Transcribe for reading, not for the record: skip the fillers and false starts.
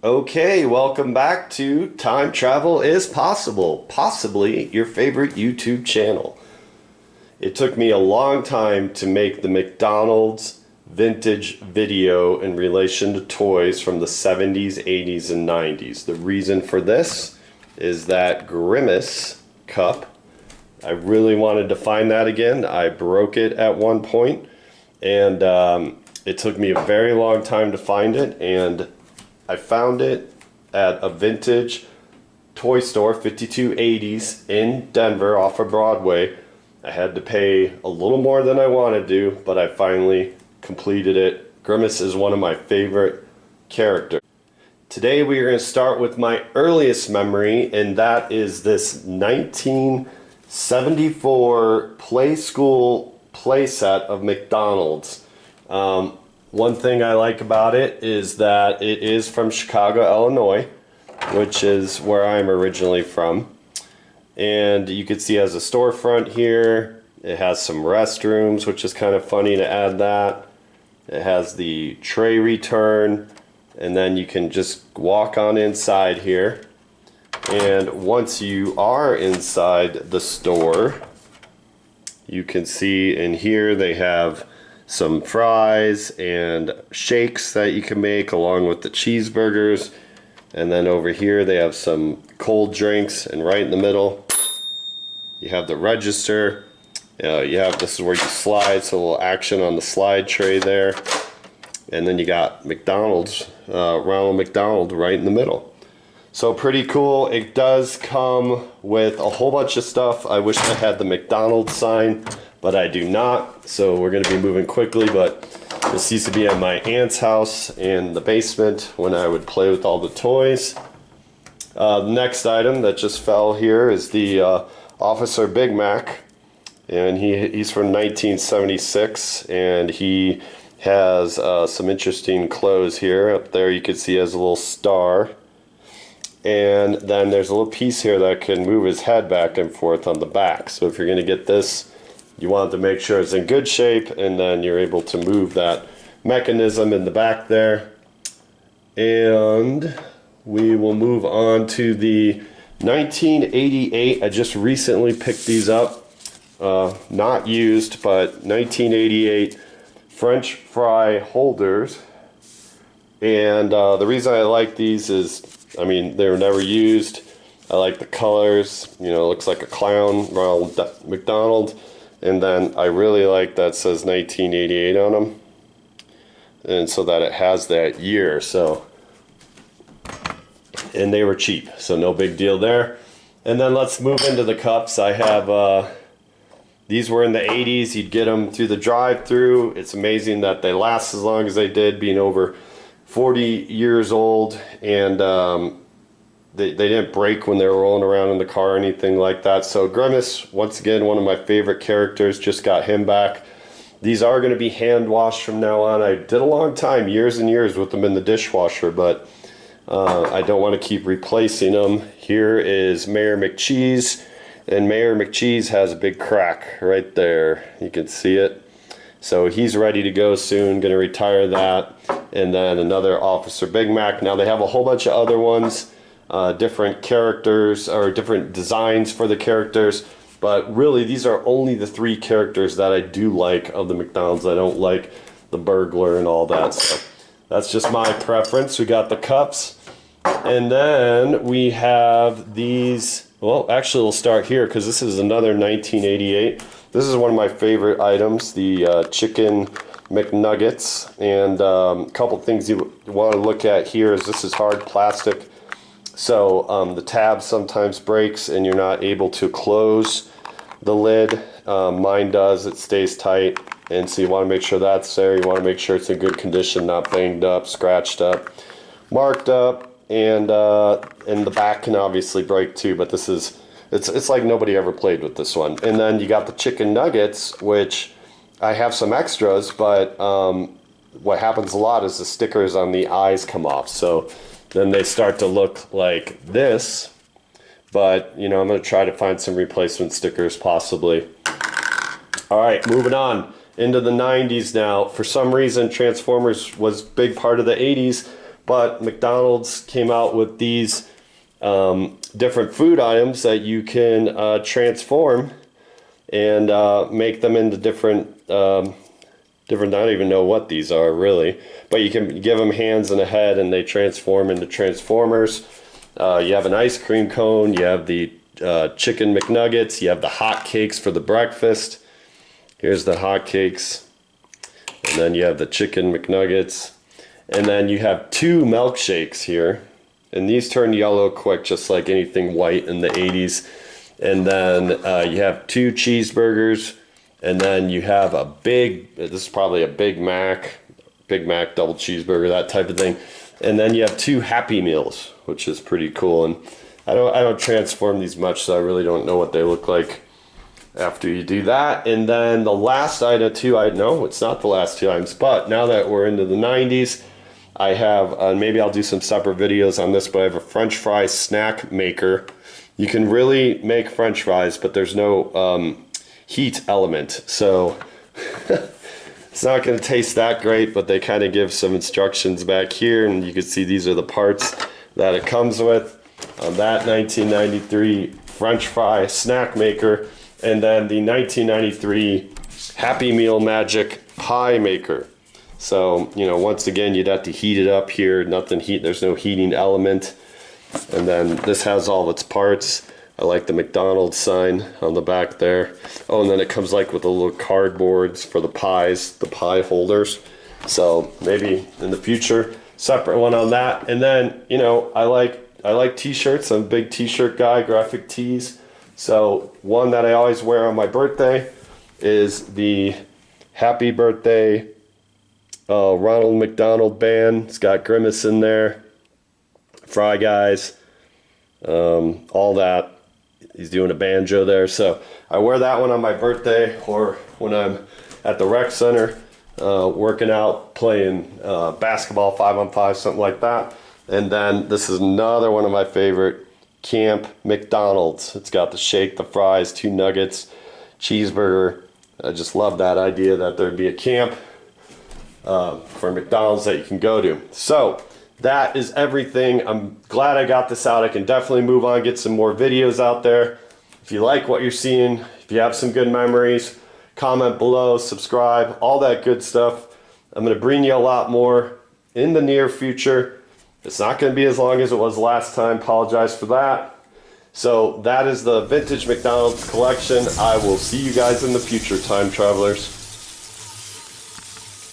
Okay, welcome back to Time Travel is Possible, possibly your favorite YouTube channel. It took me a long time to make the McDonald's vintage video in relation to toys from the 70s, 80s, and 90s. The reason for this is that Grimace cup. I really wanted to find that again. I broke it at one point, and it took me a very long time to find it, and I found it at a vintage toy store, 5280's in Denver off of Broadway. I had to pay a little more than I wanted to, but I finally completed it. Grimace is one of my favorite characters. Today we are going to start with my earliest memory, and that is this 1974 Play School playset of McDonald's. One thing I like about it is that it is from Chicago, Illinois, which is where I'm originally from. And you can see it has a storefront here. It has some restrooms, which is kind of funny to add that. It has the tray return, and then you can just walk on inside here. And once you are inside the store, you can see in here they have some fries and shakes that you can make along with the cheeseburgers. And then over here they have some cold drinks, and right in the middle you have the register. This is where you slide, so a little action on the slide tray there. And then you got McDonald's, Ronald McDonald right in the middle. So pretty cool. It does come with a whole bunch of stuff. I wish I had the McDonald's sign, but I do not. So we're going to be moving quickly, but this used to be at my aunt's house in the basement when I would play with all the toys. The next item that just fell here is the Officer Big Mac, and he's from 1976, and he has some interesting clothes here. Up there you can see he has a little star. And then there's a little piece here that can move his head back and forth on the back. So if you're going to get this, you want to make sure it's in good shape, and then you're able to move that mechanism in the back there. And we will move on to the 1988. I just recently picked these up. Not used, but 1988 French fry holders. And the reason I like these is, I mean, they were never used. I like the colors. You know, it looks like a clown, Ronald McDonald. And then I really like that says 1988 on them. And so that it has that year. So, and they were cheap, so no big deal there. And then let's move into the cups. I have, these were in the 80s. You'd get them through the drive-thru. It's amazing that they last as long as they did, being over 40 years old, and they didn't break when they were rolling around in the car or anything like that. So Grimace, once again, one of my favorite characters, just got him back. These are going to be hand washed from now on. I did a long time, years and years, with them in the dishwasher, but I don't want to keep replacing them. Here is Mayor McCheese, and Mayor McCheese has a big crack right there. You can see it. So he's ready to go soon, going to retire that. And then another Officer Big Mac. Now they have a whole bunch of other ones, different characters or different designs for the characters. But really, these are only the three characters that I do like of the McDonald's. I don't like the burglar and all that. So that's just my preference. We got the cups. And then we have these. Well, actually, we'll start here because this is another 1988. This is one of my favorite items, the chicken McNuggets. And a couple things you want to look at here is this is hard plastic. So the tab sometimes breaks and you're not able to close the lid. Mine does, it stays tight. And so you want to make sure that's there. You want to make sure it's in good condition, not banged up, scratched up, marked up. And the back can obviously break too, but this is, it's like nobody ever played with this one. And then you got the chicken nuggets, which I have some extras, but what happens a lot is the stickers on the eyes come off. So then they start to look like this. But, you know, I'm going to try to find some replacement stickers possibly. All right, moving on into the 90s now. For some reason, Transformers was a big part of the 80s, but McDonald's came out with these different food items that you can transform and make them into different, I don't even know what these are really, but you can give them hands and a head and they transform into Transformers. You have an ice cream cone, you have the chicken McNuggets, you have the hot cakes for the breakfast. Here's the hot cakes, and then you have the chicken McNuggets, and then you have 2 milkshakes here, and these turn yellow quick just like anything white in the 80s. And then you have 2 cheeseburgers, and then you have a big, this is probably a Big Mac double cheeseburger, that type of thing. And then you have 2 Happy Meals, which is pretty cool. And I don't transform these much, so I really don't know what they look like after you do that. And then the last item, no, it's not the last 2 items, but now that we're into the 90s, I have, maybe I'll do some separate videos on this, but I have a French fry snack maker. You can really make French fries, but there's no heat element, so it's not going to taste that great, but they kind of give some instructions back here, and you can see these are the parts that it comes with on that 1993 French fry snack maker, and then the 1993 Happy Meal Magic pie maker. So, you know, once again, you'd have to heat it up here. There's no heating element. And then this has all of its parts. I like the McDonald's sign on the back there. Oh, and then it comes like with the little cardboards for the pies, the pie holders. So maybe in the future, separate one on that. And then, you know, I like t-shirts. I'm a big t-shirt guy, graphic tees. So one that I always wear on my birthday is the Happy Birthday Ronald McDonald Band. It's got Grimace in there, Fry Guys, all that. He's doing a banjo there. So I wear that one on my birthday, or when I'm at the rec center working out, playing basketball 5-on-5, something like that. And then this is another one of my favorite, Camp McDonald's. It's got the shake, the fries, 2 nuggets, cheeseburger. I just love that idea that there'd be a camp for McDonald's that you can go to. So that is everything. I'm glad I got this out. I can definitely move on, get some more videos out there. If you like what you're seeing, if you have some good memories, comment below, subscribe, all that good stuff. I'm going to bring you a lot more in the near future. It's not going to be as long as it was last time. Apologize for that. So that is the vintage McDonald's collection. I will see you guys in the future, time travelers.